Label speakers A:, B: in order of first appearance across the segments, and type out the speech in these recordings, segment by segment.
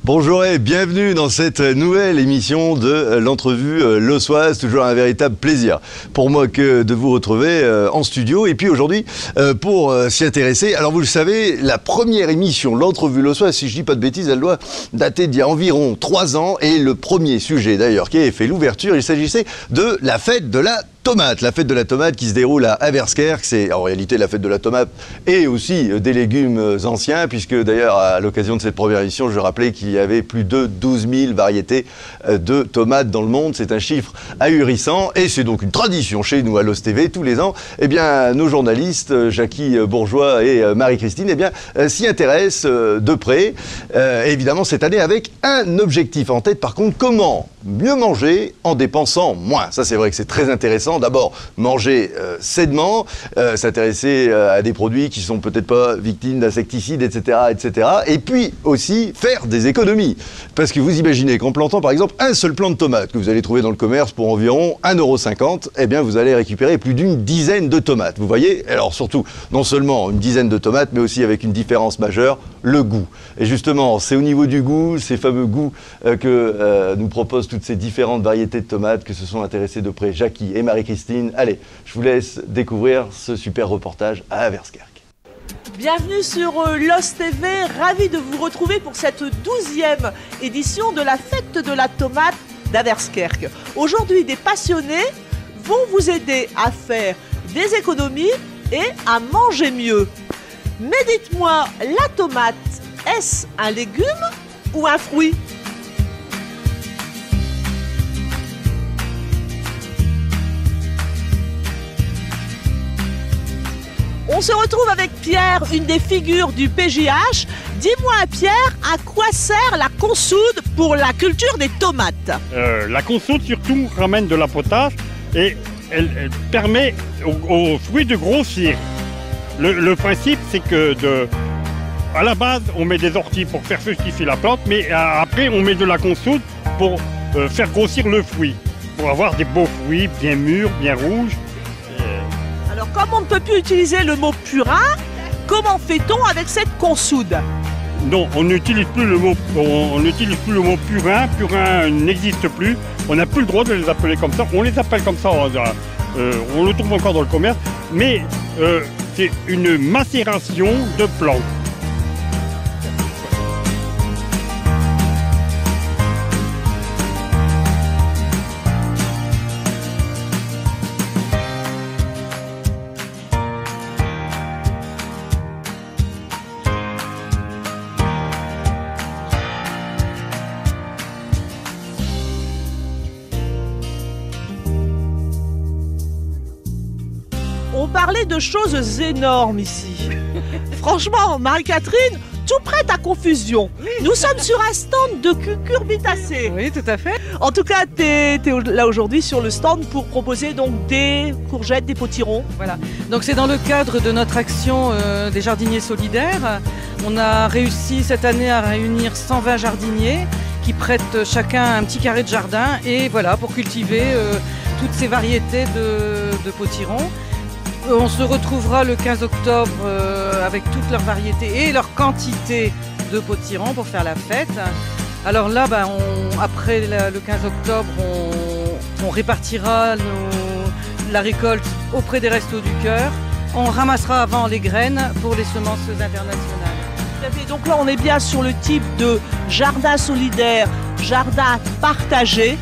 A: Bonjour et bienvenue dans cette nouvelle émission de l'entrevue lossoise. Toujours un véritable plaisir pour moi que de vous retrouver en studio. Et puis aujourd'hui, pour s'y intéresser, alors vous le savez, la première émission, l'entrevue lossoise, si je dis pas de bêtises, elle doit dater d'il y a environ 3 ans. Et le premier sujet d'ailleurs qui a fait l'ouverture, il s'agissait de la fête de la tomate. La fête de la tomate qui se déroule à Averskerk, c'est en réalité la fête de la tomate et aussi des légumes anciens, puisque d'ailleurs à l'occasion de cette première émission, je rappelais qu'il y avait plus de 12 000 variétés de tomates dans le monde. C'est un chiffre ahurissant et c'est donc une tradition chez nous à LOS TV tous les ans. Eh bien, nos journalistes, Jackie Bourgeois et Marie-Christine, eh bien, s'y intéressent de près. Évidemment, cette année avec un objectif en tête. Par contre, comment mieux manger en dépensant moins? Ça, c'est vrai que c'est très intéressant. D'abord, manger sainement, s'intéresser à des produits qui sont peut-être pas victimes d'insecticides, etc., etc. Et puis aussi faire des économies. Parce que vous imaginez qu'en plantant par exemple un seul plant de tomates que vous allez trouver dans le commerce pour environ 1,50 €, eh bien vous allez récupérer plus d'une dizaine de tomates. Vous voyez? Alors surtout, non seulement une dizaine de tomates, mais aussi avec une différence majeure, le goût. Et justement, c'est au niveau du goût, ces fameux goûts que nous proposent toutes ces différentes variétés de tomates que se sont intéressés de près Jackie et Marie-Christine. Allez, je vous laisse découvrir ce super reportage à Averskerk.
B: Bienvenue sur LOS TV, ravi de vous retrouver pour cette 12e édition de la fête de la tomate d'Averskerk. Aujourd'hui, des passionnés vont vous aider à faire des économies et à manger mieux. Mais dites-moi, la tomate, est-ce un légume ou un fruit ? On se retrouve avec Pierre, une des figures du PJH. Dis-moi Pierre, à quoi sert la consoude pour la culture des tomates ?
C: La consoude surtout ramène de la potasse et elle permet aux fruits de grossir. Le principe c'est que à la base on met des orties pour faire fructifier la plante, mais après on met de la consoude pour faire grossir le fruit, pour avoir des beaux fruits bien mûrs, bien rouges.
B: Alors, comme on ne peut plus utiliser le mot purin, comment fait-on avec cette consoude ?
C: Non, on n'utilise plus le mot purin. Purin n'existe plus. On n'a plus le droit de les appeler comme ça. On les appelle comme ça. On le trouve encore dans le commerce. Mais c'est une macération de plantes.
B: On parlait de choses énormes ici. Franchement, Marie-Catherine, tout prête à confusion. Nous sommes sur un stand de cucurbitacées.
D: Oui, tout à fait.
B: En tout cas, t'es là aujourd'hui sur le stand pour proposer donc des courgettes, des potirons.
D: Voilà. Donc c'est dans le cadre de notre action des jardiniers solidaires. On a réussi cette année à réunir 120 jardiniers qui prêtent chacun un petit carré de jardin et voilà pour cultiver toutes ces variétés de potirons. On se retrouvera le 15 octobre avec toutes leurs variétés et leur quantité de potirons pour faire la fête. Alors là, après le 15 octobre, on répartira la récolte auprès des Restos du Cœur. On ramassera avant les graines pour les semences internationales.
B: Donc là, on est bien sur le type de jardin solidaire, jardin partagé.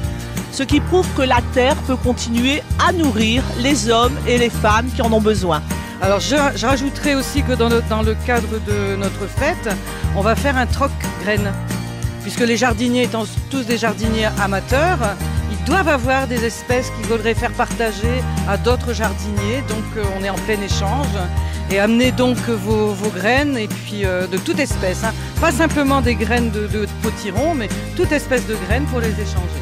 B: Ce qui prouve que la terre peut continuer à nourrir les hommes et les femmes qui en ont besoin.
D: Alors je rajouterai aussi que dans le cadre de notre fête, on va faire un troc graines. Puisque les jardiniers étant tous des jardiniers amateurs, ils doivent avoir des espèces qu'ils voudraient faire partager à d'autres jardiniers. Donc on est en plein échange. Et amenez donc vos graines et puis de toute espèce. Hein. Pas simplement des graines de potirons, mais toute espèce de graines pour les échanger.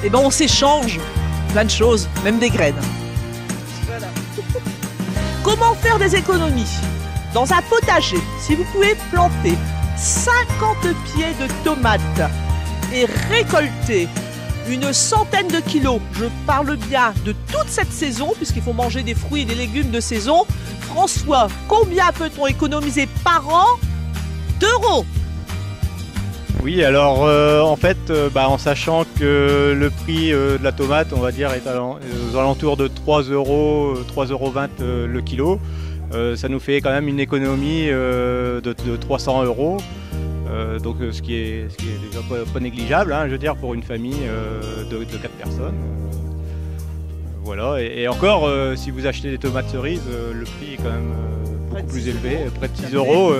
B: Et ben on s'échange plein de choses, même des graines.
D: Voilà.
B: Comment faire des économies ? Dans un potager, si vous pouvez planter 50 pieds de tomates et récolter une centaine de kilos, je parle bien de toute cette saison, puisqu'il faut manger des fruits et des légumes de saison. François, combien peut-on économiser par an d'euros ?
E: Oui, alors en fait, en sachant que le prix de la tomate, on va dire, est aux alentours de 3,20 € le kilo, ça nous fait quand même une économie de 300 €. Donc ce qui est déjà pas négligeable, hein, je veux dire, pour une famille de 4 personnes. Voilà, et encore, si vous achetez des tomates cerises, le prix est quand même beaucoup plus élevé, près de 6 €.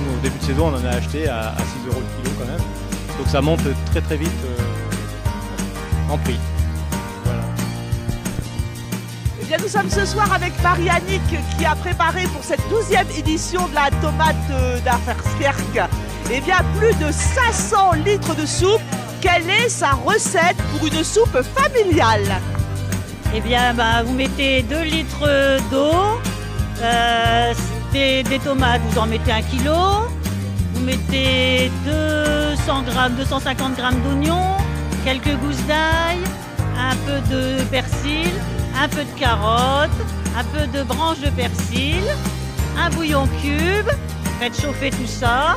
E: Nous, au début de saison, on en a acheté à 6 € le kilo quand même. Donc ça monte très très vite en prix. Voilà.
B: Eh bien, nous sommes ce soir avec Marie-Annick qui a préparé pour cette 12e édition de la tomate d'Averskerk plus de 500 litres de soupe. Quelle est sa recette pour une soupe familiale?
F: Eh bien, vous mettez 2 litres d'eau, des tomates, vous en mettez 1 kilo, vous mettez 250 grammes d'oignons, quelques gousses d'ail, un peu de persil, un peu de carottes, un peu de branches de persil, un bouillon cube, faites chauffer tout ça,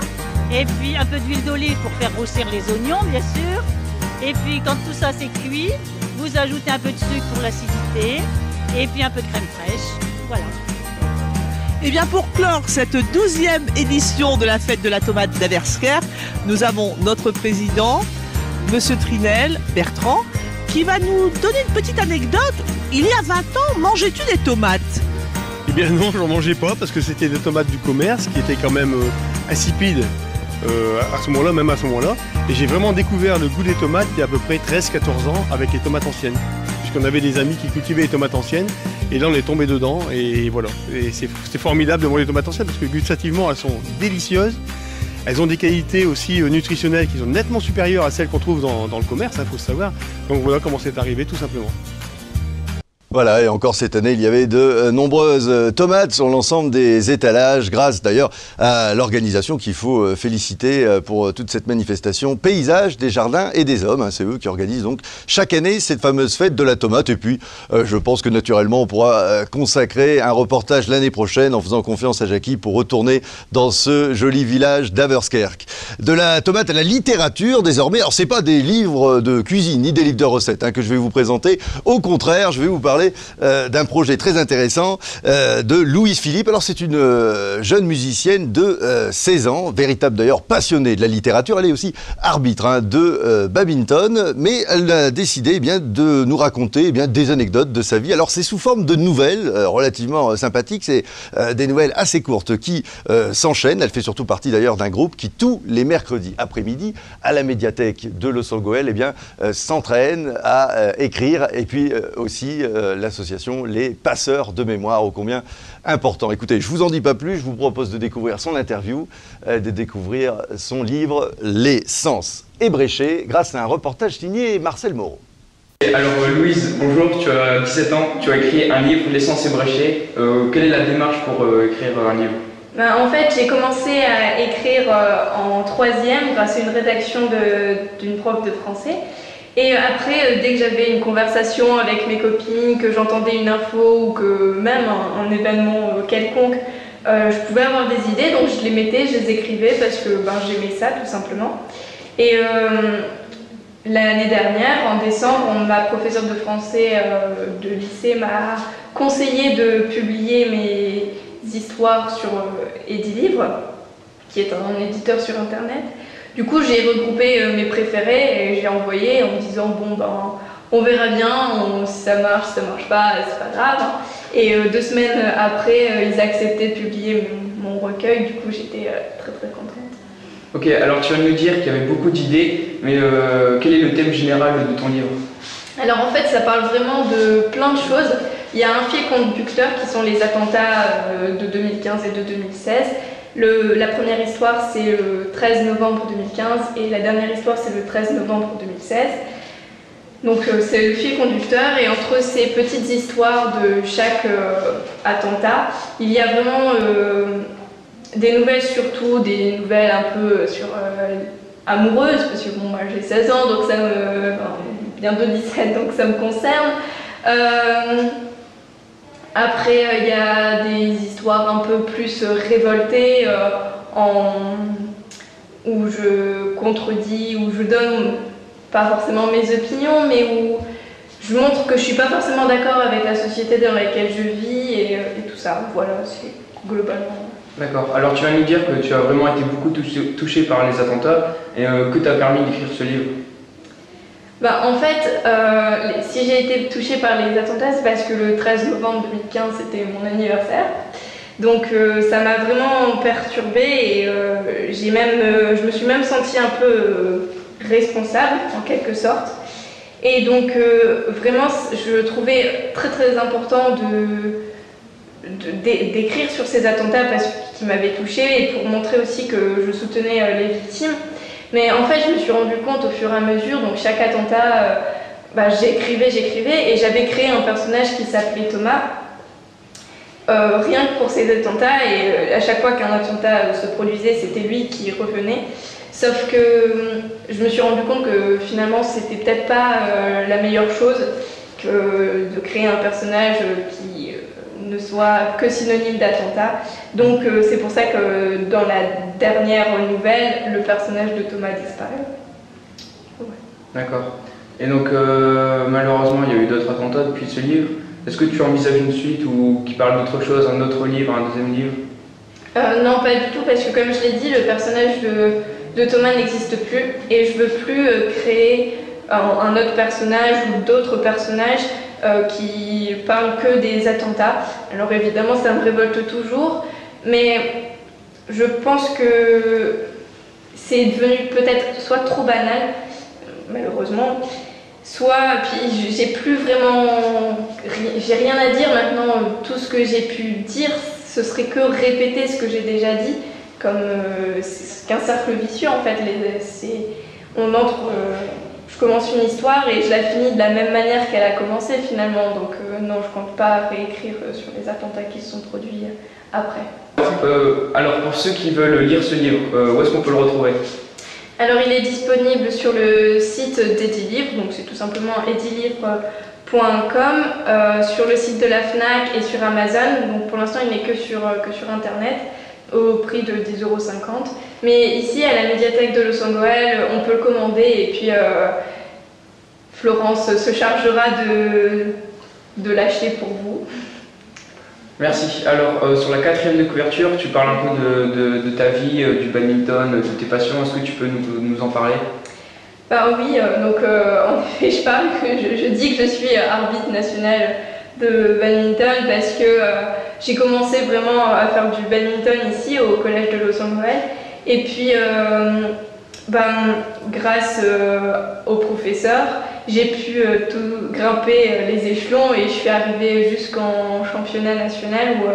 F: et puis un peu d'huile d'olive pour faire grossir les oignons, bien sûr. Et puis quand tout ça c'est cuit, vous ajoutez un peu de sucre pour l'acidité, et puis un peu de crème fraîche, voilà.
B: Et bien pour clore cette 12e édition de la fête de la tomate d'Averskerk, nous avons notre président, Monsieur Trinel, Bertrand, qui va nous donner une petite anecdote. Il y a 20 ans, mangeais-tu des tomates?
G: Eh bien non, je n'en mangeais pas parce que c'était des tomates du commerce qui étaient quand même insipides à ce moment-là, même à ce moment-là. Et j'ai vraiment découvert le goût des tomates il y a à peu près 13-14 ans avec les tomates anciennes. Puisqu'on avait des amis qui cultivaient les tomates anciennes et là on est tombé dedans et voilà. Et c'est formidable de manger les tomates anciennes parce que gustativement elles sont délicieuses. Elles ont des qualités aussi nutritionnelles qui sont nettement supérieures à celles qu'on trouve dans le commerce, il faut le savoir. Donc voilà comment c'est arrivé tout simplement.
A: Voilà, et encore cette année, il y avait de nombreuses tomates sur l'ensemble des étalages, grâce d'ailleurs à l'organisation qu'il faut féliciter pour toute cette manifestation Paysage des Jardins et des Hommes. C'est eux qui organisent donc chaque année cette fameuse fête de la tomate. Et puis, je pense que naturellement, on pourra consacrer un reportage l'année prochaine en faisant confiance à Jackie pour retourner dans ce joli village d'Averskerk. De la tomate à la littérature, désormais. Alors, c'est pas des livres de cuisine ni des livres de recettes que je vais vous présenter. Au contraire, je vais vous parler d'un projet très intéressant de Louise Philippe. Alors c'est une jeune musicienne de 16 ans, véritable d'ailleurs passionnée de la littérature. Elle est aussi arbitre de badminton, mais elle a décidé de nous raconter des anecdotes de sa vie. Alors c'est sous forme de nouvelles relativement sympathiques, c'est des nouvelles assez courtes qui s'enchaînent. Elle fait surtout partie d'ailleurs d'un groupe qui tous les mercredis après-midi à la médiathèque de Los Angeles s'entraîne à écrire et puis aussi l'association Les Passeurs de Mémoire, ô combien important. Écoutez, je vous en dis pas plus, je vous propose de découvrir son interview, de découvrir son livre Les Sens ébréchés, grâce à un reportage signé Marcel Moreau.
H: Alors Louise, bonjour, tu as 17 ans, tu as écrit un livre, Les Sens ébréchés. Quelle est la démarche pour écrire un livre?
I: En fait, j'ai commencé à écrire en 3e grâce à une rédaction d'une prof de français. Et après, dès que j'avais une conversation avec mes copines, que j'entendais une info ou que même un événement quelconque, je pouvais avoir des idées, donc je les mettais, je les écrivais parce que j'aimais ça tout simplement. Et l'année dernière, en décembre, ma professeure de français de lycée m'a conseillé de publier mes histoires sur Edilivre, qui est un éditeur sur internet. Du coup, j'ai regroupé mes préférés et j'ai envoyé en me disant on verra bien, si ça marche pas, c'est pas grave. Et 2 semaines après, ils acceptaient de publier mon recueil, du coup j'étais très très contente.
H: Ok, alors tu viens de nous dire qu'il y avait beaucoup d'idées, mais quel est le thème général de ton livre?
I: Alors en fait, ça parle vraiment de plein de choses. Il y a un fil conducteur qui sont les attentats de 2015 et de 2016. La première histoire, c'est le 13 novembre 2015 et la dernière histoire, c'est le 13 novembre 2016. Donc c'est le fil conducteur et entre ces petites histoires de chaque attentat, il y a vraiment des nouvelles, surtout des nouvelles un peu sur amoureuses, parce que moi j'ai 16 ans, donc ça me... bientôt 17, donc ça me concerne. Après, il y a des histoires un peu plus révoltées où je contredis, où je donne pas forcément mes opinions, mais où je montre que je suis pas forcément d'accord avec la société dans laquelle je vis et tout ça. Voilà, c'est globalement.
H: D'accord. Alors tu vas nous dire que tu as vraiment été beaucoup touché par les attentats et que t'as permis d'écrire ce livre.
I: Bah, en fait, si j'ai été touchée par les attentats, c'est parce que le 13 novembre 2015, c'était mon anniversaire. Donc ça m'a vraiment perturbée et je me suis même sentie un peu responsable, en quelque sorte. Et donc vraiment, je trouvais très très important d'écrire sur ces attentats parce qu'ils m'avaient touchée et pour montrer aussi que je soutenais les victimes. Mais en fait, je me suis rendu compte au fur et à mesure, donc chaque attentat, j'écrivais et j'avais créé un personnage qui s'appelait Thomas, rien que pour ces attentats, et à chaque fois qu'un attentat se produisait, c'était lui qui revenait. Sauf que je me suis rendu compte que finalement, c'était peut-être pas la meilleure chose que de créer un personnage qui ne soit que synonyme d'attentat. Donc c'est pour ça que dans la dernière nouvelle, le personnage de Thomas disparaît. Ouais.
H: D'accord. Et donc malheureusement il y a eu d'autres attentats depuis ce livre. Est-ce que tu envisages une suite ou qui parle d'autre chose, un autre livre, un deuxième livre?
I: Non, pas du tout, parce que comme je l'ai dit, le personnage de Thomas n'existe plus et je veux plus créer un autre personnage ou d'autres personnages qui parlent que des attentats. Alors évidemment ça me révolte toujours, mais je pense que c'est devenu peut-être soit trop banal, malheureusement, soit puis j'ai rien à dire maintenant. Tout ce que j'ai pu dire, ce serait que répéter ce que j'ai déjà dit, comme c'est qu'un cercle vicieux en fait. Je commence une histoire et je la finis de la même manière qu'elle a commencé finalement, donc non, je compte pas réécrire sur les attentats qui se sont produits après.
H: Alors pour ceux qui veulent lire ce livre, où est-ce qu'on peut le retrouver?
I: Alors il est disponible sur le site d'Edilivre, donc c'est tout simplement edilivre.com, sur le site de la FNAC et sur Amazon, donc pour l'instant il n'est que sur internet, au prix de 10,50 €. Mais ici, à la médiathèque de Losangoël, on peut le commander et puis Florence se chargera de l'acheter pour vous.
H: Merci. Alors, sur la 4e de couverture, tu parles un peu de ta vie, du badminton, de tes passions. Est-ce que tu peux nous en parler?
I: Bah oui, donc en effet, je dis que je suis arbitre national de badminton parce que j'ai commencé vraiment à faire du badminton ici au collège de Losangoël. Et puis, grâce aux professeurs, j'ai pu tout grimper les échelons et je suis arrivée jusqu'en championnat national où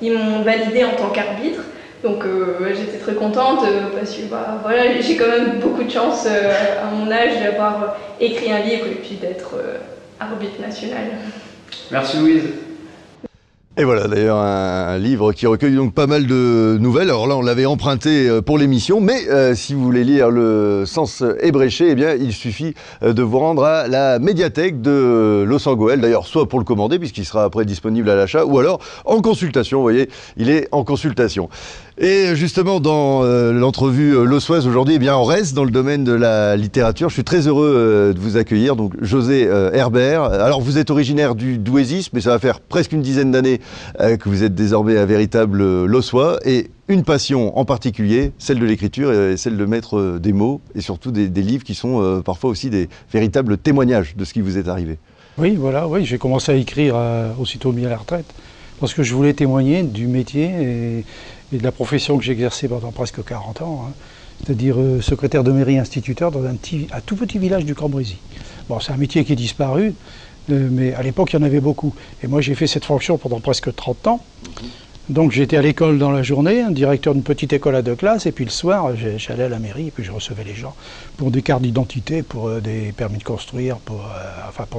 I: ils m'ont validée en tant qu'arbitre. Donc j'étais très contente parce que voilà, j'ai quand même beaucoup de chance à mon âge d'avoir écrit un livre et puis d'être arbitre national.
H: Merci Louise.
A: Et voilà d'ailleurs un livre qui recueille donc pas mal de nouvelles. Alors là on l'avait emprunté pour l'émission, mais si vous voulez lire Le Sens ébréché, eh bien il suffit de vous rendre à la médiathèque de Losangoël, d'ailleurs soit pour le commander puisqu'il sera après disponible à l'achat, ou alors en consultation, vous voyez, il est en consultation. Et justement dans l'entrevue lossoise aujourd'hui, eh bien on reste dans le domaine de la littérature. Je suis très heureux de vous accueillir, donc José Herbert. Alors vous êtes originaire du Douaisis, mais ça va faire presque une dizaine d'années que vous êtes désormais un véritable lossois, et une passion en particulier, celle de l'écriture et celle de mettre des mots et surtout des livres qui sont parfois aussi des véritables témoignages de ce qui vous est arrivé.
J: Oui, voilà, oui, j'ai commencé à écrire aussitôt mis à la retraite parce que je voulais témoigner du métier et de la profession que j'ai exercée pendant presque 40 ans, hein, c'est-à-dire secrétaire de mairie instituteur dans un tout petit village du Cambrésis. Bon, c'est un métier qui est disparu, mais à l'époque il y en avait beaucoup. Et moi j'ai fait cette fonction pendant presque 30 ans. Donc j'étais à l'école dans la journée, directeur d'une petite école à 2 classes, et puis le soir j'allais à la mairie et puis je recevais les gens pour des cartes d'identité, pour des permis de construire, pour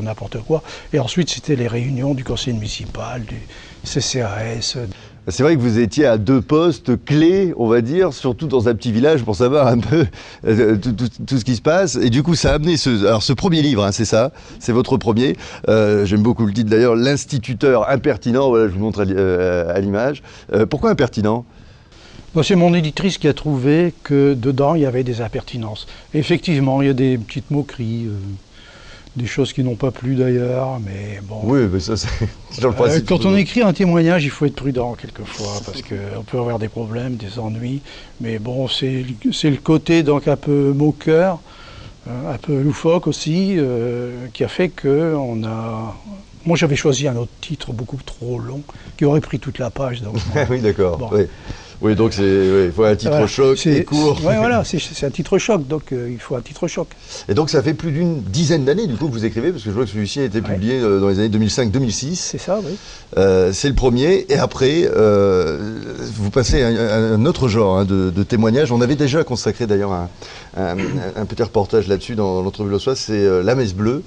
J: n'importe quoi. Et ensuite c'était les réunions du conseil municipal, du CCAS.
A: C'est vrai que vous étiez à 2 postes clés, on va dire, surtout dans un petit village pour savoir un peu tout ce qui se passe. Et du coup, ça a amené ce premier livre, hein, c'est ça, c'est votre premier. J'aime beaucoup le titre d'ailleurs, L'instituteur impertinent. Voilà, je vous montre à l'image. Pourquoi impertinent?
J: C'est mon éditrice qui a trouvé que dedans il y avait des impertinences. Effectivement, il y a des petites moqueries, des choses qui n'ont pas plu d'ailleurs, mais bon.
A: Oui, mais ça c'est dans le principe.
J: Quand on écrit un témoignage, il faut être prudent quelquefois, parce qu'on peut avoir des problèmes, des ennuis, mais bon, c'est le côté donc un peu moqueur, un peu loufoque aussi, qui a fait que on a... Moi j'avais choisi un autre titre beaucoup trop long, qui aurait pris toute la page. Donc,
A: oui, d'accord.
J: Bon.
A: Oui. Oui, donc il faut un titre choc et court.
J: Oui, voilà, c'est un titre choc, donc il faut un titre choc.
A: Et donc ça fait plus d'une dizaine d'années du coup que vous écrivez, parce que je vois que celui-ci a été publié dans les années 2005-2006.
J: C'est ça, oui.
A: C'est le premier, et après, vous passez à un autre genre de témoignage. On avait déjà consacré d'ailleurs un petit reportage là-dessus dans l'entrevue l'Ossoise, c'est La Messe Bleue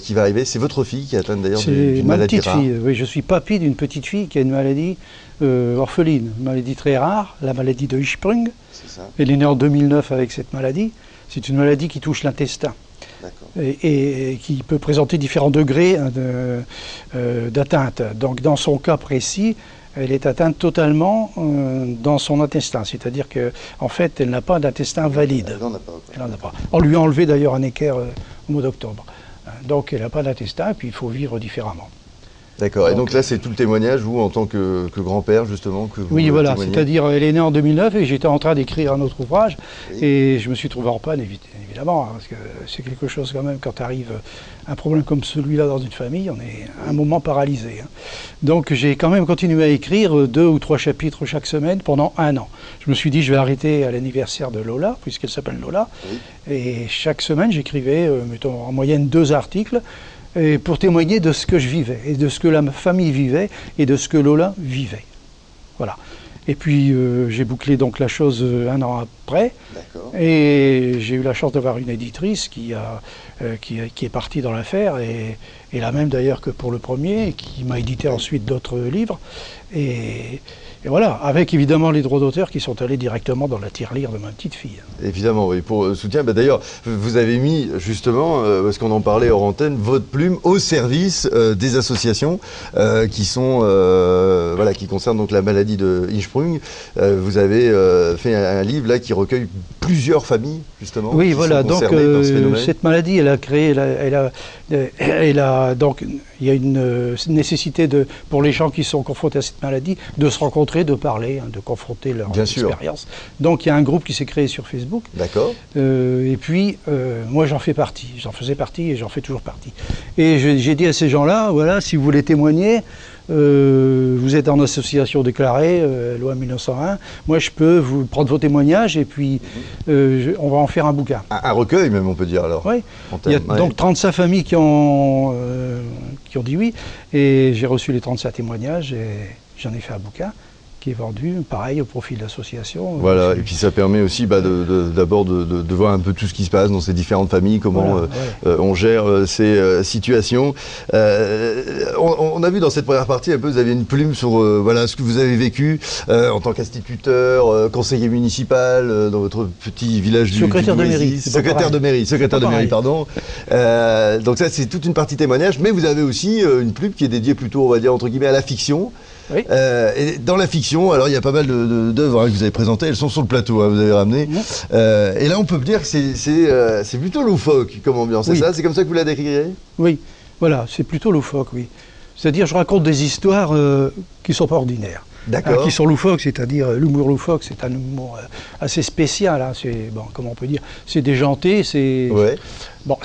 A: qui va arriver. C'est votre fille qui est atteinte d'ailleurs d'une maladie rare.
J: Fille, oui, je suis papy d'une petite fille qui a une maladie orpheline, une maladie très rare, la maladie de Hirschsprung. Elle est née en 2009 avec cette maladie. C'est une maladie qui touche l'intestin et qui peut présenter différents degrés d'atteinte. Donc dans son cas précis, elle est atteinte totalement dans son intestin, c'est-à-dire qu'en fait, elle n'a pas d'intestin valide. Elle n'en a pas. On lui a enlevé d'ailleurs un équerre au mois d'octobre. Donc elle n'a pas d'intestin, et puis il faut vivre différemment.
A: D'accord, et donc là c'est tout le témoignage, vous en tant que grand-père justement que vous
J: Oui, voilà,
A: témoignez.
J: c'est-à-dire elle est née en 2009 et j'étais en train d'écrire un autre ouvrage et je me suis trouvé en panne évidemment, parce que c'est quelque chose quand même, quand arrive un problème comme celui-là dans une famille, on est un moment paralysé. Donc j'ai quand même continué à écrire 2 ou 3 chapitres chaque semaine pendant 1 an. Je me suis dit je vais arrêter à l'anniversaire de Lola, puisqu'elle s'appelle Lola, et chaque semaine j'écrivais mettons en moyenne 2 articles, et pour témoigner de ce que je vivais, et de ce que la famille vivait, et de ce que Lola vivait. Voilà. Et puis j'ai bouclé donc la chose 1 an après, et j'ai eu la chance d'avoir une éditrice qui est partie dans l'affaire, et la même d'ailleurs que pour le premier, qui m'a édité ensuite d'autres livres. Et voilà, avec évidemment les droits d'auteur qui sont allés directement dans la tirelire de ma petite fille.
A: Évidemment, oui, pour soutien. Bah, d'ailleurs, vous avez mis justement, parce qu'on en parlait hors antenne, votre plume au service des associations qui sont, voilà, qui concernent donc la maladie de Hirschsprung. Vous avez fait un livre là qui recueille plusieurs familles justement.
J: Oui,
A: qui
J: voilà.
A: sont
J: Donc
A: concernées par ce phénomène.
J: cette maladie, elle a créé, donc il y a une nécessité pour les gens qui sont confrontés à cette maladie de se rencontrer, de parler, de confronter leur expérience. Donc il y a un groupe qui s'est créé sur Facebook.
A: D'accord.
J: Et puis moi j'en faisais partie et j'en fais toujours partie. Et j'ai dit à ces gens-là, voilà, si vous voulez témoigner, vous êtes en association déclarée, loi 1901, moi je peux vous prendre vos témoignages et puis on va en faire un bouquin.
A: Un recueil même, on peut dire alors.
J: Oui, il y a donc 35 familles qui ont dit oui, et j'ai reçu les 35 témoignages et j'en ai fait un bouquin qui est vendu, pareil, au profit de l'association.
A: Voilà, et puis ça permet aussi d'abord de voir un peu tout ce qui se passe dans ces différentes familles, comment on gère ces situations. On a vu dans cette première partie un peu, vous avez une plume sur voilà, ce que vous avez vécu en tant qu'instituteur, conseiller municipal dans votre petit village du
J: secrétaire de mairie.
A: Secrétaire de mairie, pardon. Donc ça, c'est toute une partie témoignage, mais vous avez aussi une plume qui est dédiée plutôt, on va dire, entre guillemets, à la fiction.
J: Oui.
A: Et dans la fiction, alors il y a pas mal d'œuvres que vous avez présentées, elles sont sur le plateau, vous avez ramené. Et là, on peut dire que c'est plutôt loufoque comme ambiance, c'est ça? C'est comme ça que vous la décririez?
J: Oui, voilà, c'est plutôt loufoque, oui. C'est-à-dire, je raconte des histoires qui ne sont pas ordinaires.
A: D'accord.
J: Qui sont loufoques, c'est-à-dire l'humour loufoque, c'est un humour assez spécial. Hein, bon, comment on peut dire, c'est déjanté, c'est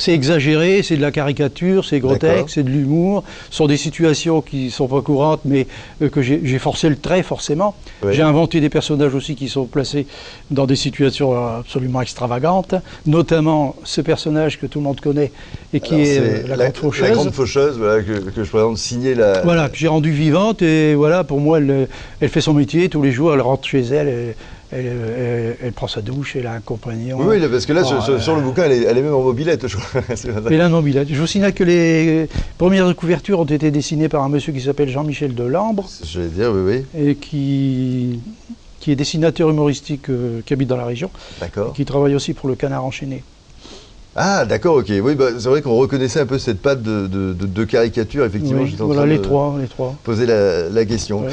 J: exagéré, c'est de la caricature, c'est grotesque, c'est de l'humour. Ce sont des situations qui ne sont pas courantes, mais que j'ai forcé le trait forcément. Ouais. J'ai inventé des personnages aussi qui sont placés dans des situations absolument extravagantes, notamment ce personnage que tout le monde connaît et qui est la Grande Faucheuse.
A: La Grande Faucheuse, voilà, que je présente, signée la...
J: Voilà, que j'ai rendue vivante, et voilà, pour moi, elle fait son métier tous les jours, elle rentre chez elle, elle prend sa douche, elle a un compagnon.
A: Oui, parce que là, sur le bouquin, elle est même en mobilette, je crois.
J: Elle est en mobilette. Je vous signale que les premières couvertures ont été dessinées par un monsieur qui s'appelle Jean-Michel Delambre.
A: Je vais dire, oui.
J: Et qui est dessinateur humoristique qui habite dans la région.
A: D'accord.
J: Qui travaille aussi pour le Canard enchaîné.
A: Ah, d'accord, ok. Oui, bah, c'est vrai qu'on reconnaissait un peu cette patte de caricature, effectivement.
J: Oui,
A: J'étais en
J: voilà,
A: train
J: les
A: de
J: trois.
A: poser la question.
J: Ouais.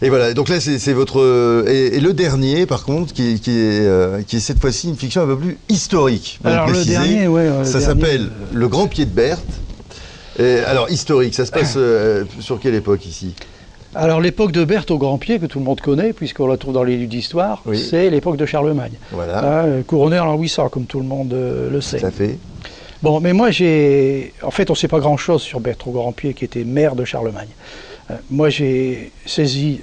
A: Et voilà, donc là, c'est votre... et le dernier, par contre, qui est cette fois-ci une fiction un peu plus historique. Vous
J: Alors, le
A: précisez.
J: dernier, ouais.
A: Ça s'appelle Le Grand Pied de Berthe. Et, alors, historique, ça se passe sur quelle époque, ici?
J: Alors l'époque de Berthe au Grand Pied, que tout le monde connaît, puisqu'on la trouve dans les livres d'histoire,
A: Oui.
J: c'est l'époque de Charlemagne.
A: Voilà.
J: Couronné en l'an 800, comme tout le monde le sait.
A: Tout à fait.
J: Bon, mais moi en fait, on ne sait pas grand-chose sur Berthe au Grand Pied, qui était maire de Charlemagne. Moi, j'ai saisi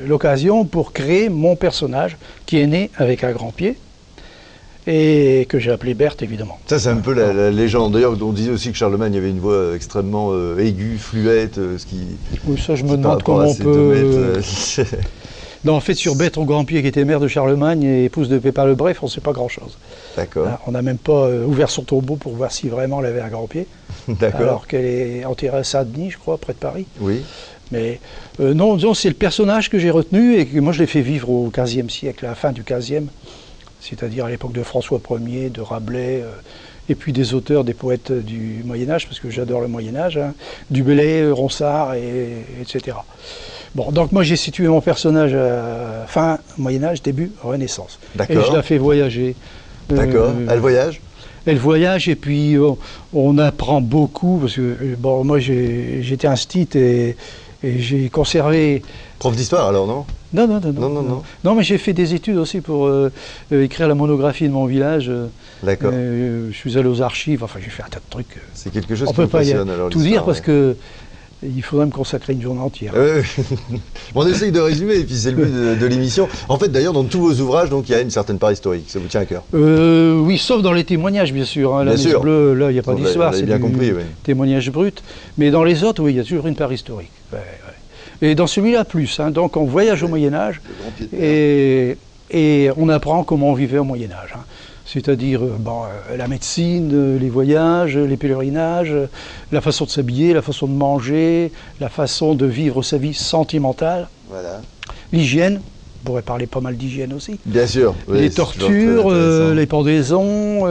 J: l'occasion pour créer mon personnage, qui est né avec un grand pied, et que j'ai appelé Berthe, évidemment.
A: Ça, c'est un peu la légende. D'ailleurs, on disait aussi que Charlemagne avait une voix extrêmement aiguë, fluette, ce qui...
J: Oui, ça, je me
A: par
J: demande
A: rapport
J: comment
A: à
J: on
A: ces
J: peut...
A: 2 mètres,
J: Non, en fait, sur Berthe au Grand Pied, qui était maire de Charlemagne et épouse de Pépin le Bref, on ne sait pas grand-chose.
A: D'accord.
J: On n'a même pas ouvert son tombeau pour voir si vraiment elle avait un grand pied.
A: D'accord.
J: Alors qu'elle est enterrée à Saint-Denis, je crois, près de Paris.
A: Oui.
J: Mais non, disons, c'est le personnage que j'ai retenu et que moi je l'ai fait vivre au XVe siècle, à la fin du XVe, c'est-à-dire à l'époque de François Ier, de Rabelais, et puis des auteurs, des poètes du Moyen-Âge, parce que j'adore le Moyen-Âge, hein, du Bellay, Ronsard, etc. Bon, donc moi j'ai situé mon personnage fin Moyen-Âge, début Renaissance.
A: D'accord.
J: Et je la fais voyager.
A: D'accord. Elle voyage?
J: Elle voyage et puis on apprend beaucoup, parce que bon, moi j'étais instit et j'ai conservé...
A: Prof d'histoire alors, non?
J: Non. Non, mais j'ai fait des études aussi pour écrire la monographie de mon village.
A: D'accord.
J: Je suis allé aux archives, enfin j'ai fait un tas de trucs.
A: C'est quelque chose
J: on
A: qui
J: peut
A: vous
J: pas
A: passionne alors.
J: tout dire
A: l'histoire,
J: parce
A: ouais.
J: que il faudrait me consacrer une journée entière.
A: On essaye de résumer, et puis c'est le but de l'émission. En fait, d'ailleurs, dans tous vos ouvrages, donc, il y a une certaine part historique. Ça vous tient à cœur?
J: Oui, sauf dans les témoignages, bien sûr. Hein. La
A: Bien
J: Messe
A: sûr.
J: bleue, là, il n'y a pas
A: On l'a-
J: d'histoire,
A: on l'a
J: c'est
A: bien
J: du
A: compris, oui.
J: témoignage brut. Mais dans les autres, oui, il y a toujours une part historique. Ouais, ouais. Et dans celui-là, plus. Hein. Donc, on voyage au Moyen-Âge et on apprend comment on vivait au Moyen-Âge. Hein. C'est-à-dire la médecine, les voyages, les pèlerinages, la façon de s'habiller, la façon de manger, la façon de vivre sa vie sentimentale,
A: Voilà.
J: l'hygiène, on pourrait parler pas mal d'hygiène aussi,
A: Bien sûr. Oui,
J: les
A: c'est toujours
J: tortures,
A: très intéressant.
J: les pendaisons,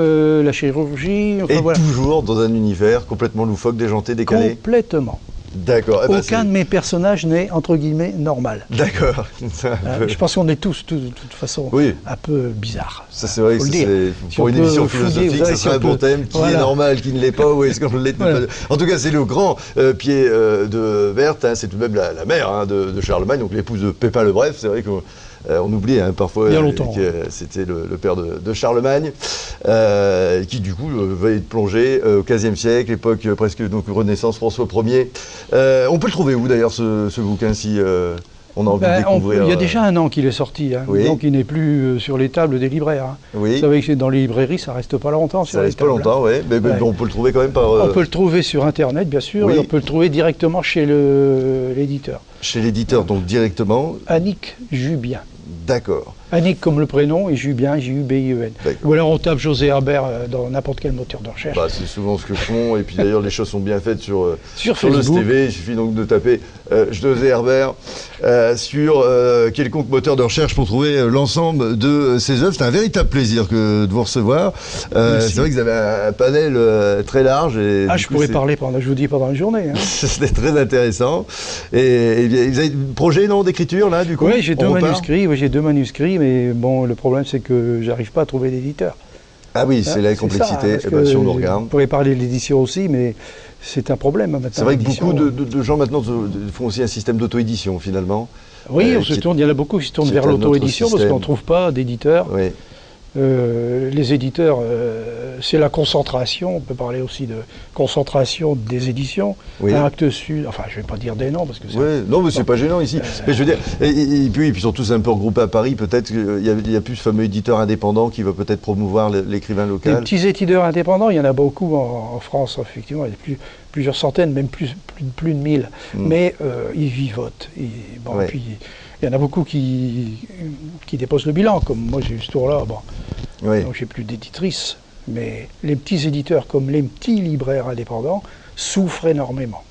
J: la chirurgie, enfin,
A: Et
J: voilà.
A: toujours dans un univers complètement loufoque, déjanté, décalé.
J: Complètement.
A: D'accord. Eh ben,
J: Aucun de mes personnages n'est, entre guillemets, normal.
A: D'accord. C'est un peu-
J: Je pense qu'on est tous, de toute façon,
A: Oui.
J: un peu bizarres.
A: Ça, c'est vrai que
J: Faut le
A: c'est,
J: dire. Si
A: pour
J: on
A: une
J: peut
A: émission
J: fouiller,
A: philosophique,
J: vous savez,
A: ça
J: si
A: serait
J: on
A: un bon
J: peut-
A: thème. Qui est
J: Voilà.
A: normal, qui ne l'est pas, ou est-ce qu'on l'est
J: Voilà.
A: pas. En tout cas, c'est le grand pied de Berthe, hein, c'est tout de même la mère hein, de Charlemagne, donc l'épouse de Pépin le Bref. C'est vrai qu'on on oublie hein, parfois
J: Il y a longtemps,
A: que c'était le père de Charlemagne, qui du coup va être plongé au XVe siècle, époque presque donc Renaissance, François Ier. On peut le trouver où d'ailleurs ce bouquin si on a envie de découvrir?
J: Il y a déjà un an qu'il est sorti, hein,
A: Oui.
J: donc il n'est plus sur les tables des libraires. Hein.
A: Oui.
J: Vous savez que dans les librairies, ça reste pas longtemps sur
A: Ça
J: les
A: reste pas
J: tables.
A: longtemps, oui. Mais
J: Ouais.
A: on peut le trouver quand même par
J: On peut le trouver sur Internet, bien sûr,
A: Oui.
J: et on peut le trouver directement chez l'éditeur.
A: chez l'éditeur, donc directement.
J: Annick Jubien.
A: D'accord.
J: Annick comme le prénom et Jubien, J-U-B-I-E-N.
A: D'accord.
J: Ou alors on tape José Herbert dans n'importe quel moteur de recherche.
A: Bah, c'est souvent ce que font, et puis d'ailleurs les choses sont bien faites sur le
J: Facebook.
A: TV. Il suffit donc de taper José Herbert sur quelconque moteur de recherche pour trouver l'ensemble de ses œuvres. C'est un véritable plaisir de vous recevoir. C'est vrai que vous avez un panel très large. Et
J: Ah,
A: du
J: je
A: coup,
J: pourrais
A: c'est-
J: parler je vous dis pendant la journée. Hein.
A: C'était très intéressant. Et bien, vous avez un projet non d'écriture là du coup?
J: Oui, j'ai
A: On repart
J: j'ai deux manuscrits, mais bon, le problème c'est que j'arrive pas à trouver d'éditeur.
A: Ah oui, c'est la complexité.
J: Ça,
A: Eh ben, si on nous
J: on
A: regarde.
J: pourrait parler de l'édition aussi, mais c'est un problème maintenant.
A: C'est vrai que
J: l'édition.
A: beaucoup de gens maintenant font aussi un système d'auto-édition finalement.
J: Oui, on se
A: qui-
J: tourne, il y en a beaucoup qui se tournent
A: c'est
J: vers
A: un autre
J: l'auto-édition parce
A: système.
J: qu'on ne trouve pas d'éditeurs.
A: Oui.
J: Les éditeurs, c'est la concentration, on peut parler aussi de concentration des éditions.
A: Oui.
J: Actes Sud, enfin je ne vais pas dire des noms parce que c'est...
A: Ouais, non, mais c'est pas gênant ici. Mais je veux dire, et puis ils sont tous un peu regroupés à Paris. Peut-être qu'il y a plus ce fameux éditeur indépendant qui va peut-être promouvoir l'écrivain
J: Des
A: local.
J: petits éditeurs indépendants, il y en a beaucoup en France, effectivement, il y a plusieurs centaines, même plus de 1000. Mais ils vivotent.
A: Ouais.
J: Puis il y en a beaucoup qui déposent le bilan, comme moi j'ai eu ce tour-là. Bon.
A: Oui.
J: Donc j'ai plus d'éditrice. Mais les petits éditeurs, comme les petits libraires indépendants, souffrent énormément.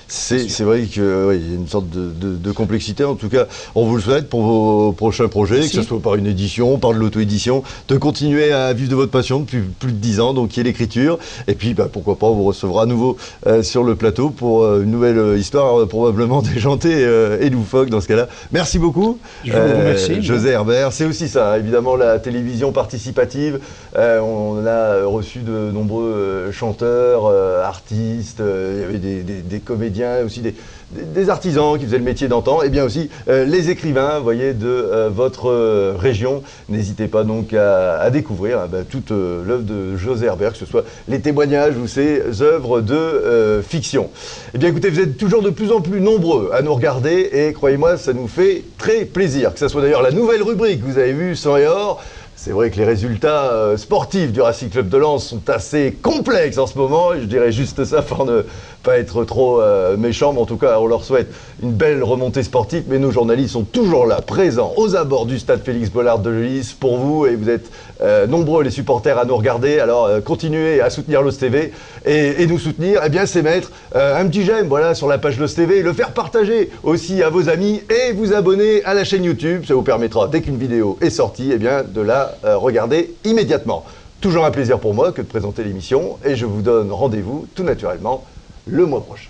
A: C'est vrai qu'il y a une sorte de complexité. En tout cas, on vous le souhaite pour vos prochains projets, que ce soit par une édition, par de l'auto-édition, de continuer à vivre de votre passion depuis plus de 10 ans, donc qui est l'écriture. Et puis, pourquoi pas, on vous recevra à nouveau sur le plateau pour une nouvelle histoire probablement déjantée et loufoque dans ce cas-là. Merci beaucoup.
J: Je vous remercie.
A: José Herbert, c'est aussi ça, évidemment, la télévision participative. On a reçu de nombreux chanteurs, artistes, il y avait des comédiens, aussi des artisans qui faisaient le métier d'antan, et bien aussi les écrivains, vous voyez, de votre région. N'hésitez pas donc à découvrir toute l'œuvre de José Herbert, que ce soit les témoignages ou ses œuvres de fiction. Eh bien écoutez, vous êtes toujours de plus en plus nombreux à nous regarder, et croyez-moi, ça nous fait très plaisir. Que ce soit d'ailleurs la nouvelle rubrique que vous avez vue, Sang et Or. C'est vrai que les résultats sportifs du Racing Club de Lens sont assez complexes en ce moment. Je dirais juste ça pour ne pas être trop méchant, mais en tout cas, on leur souhaite une belle remontée sportive. Mais nos journalistes sont toujours là, présents aux abords du stade Félix Bollard de Lens pour vous. Et vous êtes nombreux, les supporters, à nous regarder. Alors, continuez à soutenir Los TV et nous soutenir. Eh bien, c'est mettre un petit j'aime, voilà, sur la page Los TV, le faire partager aussi à vos amis et vous abonner à la chaîne YouTube. Ça vous permettra, dès qu'une vidéo est sortie, eh bien, de la regarder immédiatement. Toujours un plaisir pour moi que de présenter l'émission et je vous donne rendez-vous tout naturellement le mois prochain.